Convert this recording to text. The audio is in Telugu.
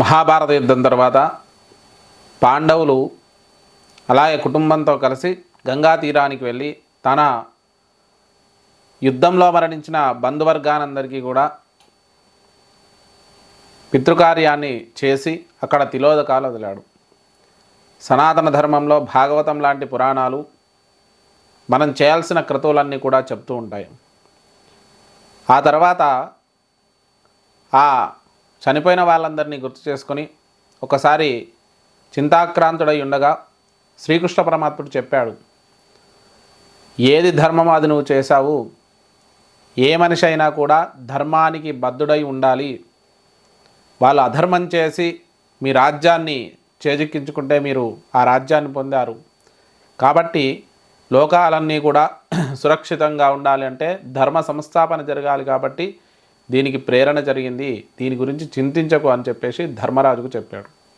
మహాభారత యుద్ధం తర్వాత పాండవులు అలాగే కుటుంబంతో కలిసి గంగా తీరానికి వెళ్ళి తన యుద్ధంలో మరణించిన బంధువర్గానందరికీ కూడా పితృకార్యాన్ని చేసి అక్కడ తిలోదకాలు వదిలాడు. సనాతన ధర్మంలో భాగవతం లాంటి పురాణాలు మనం చేయాల్సిన క్రతువులన్నీ కూడా చెప్తూ ఉంటాయి. ఆ తర్వాత ఆ చనిపోయిన వాళ్ళందరినీ గుర్తు చేసుకొని ఒకసారి చింతాక్రాంతుడై ఉండగా శ్రీకృష్ణ పరమాత్ముడు చెప్పాడు, ఏది ధర్మమో అది నువ్వు చేశావు, ఏ మనిషి అయినా కూడా ధర్మానికి బద్ధుడై ఉండాలి. వాళ్ళు అధర్మం చేసి మీ రాజ్యాన్ని చేజిక్కించుకుంటే మీరు ఆ రాజ్యాన్ని పొందారు. కాబట్టి లోకాలన్నీ కూడా సురక్షితంగా ఉండాలి అంటే ధర్మ సంస్థాపన జరగాలి. కాబట్టి దీనికి ప్రేరణ జరిగింది, దీని గురించి చింతించకు అని చెప్పేసి ధర్మరాజుకు చెప్పాడు.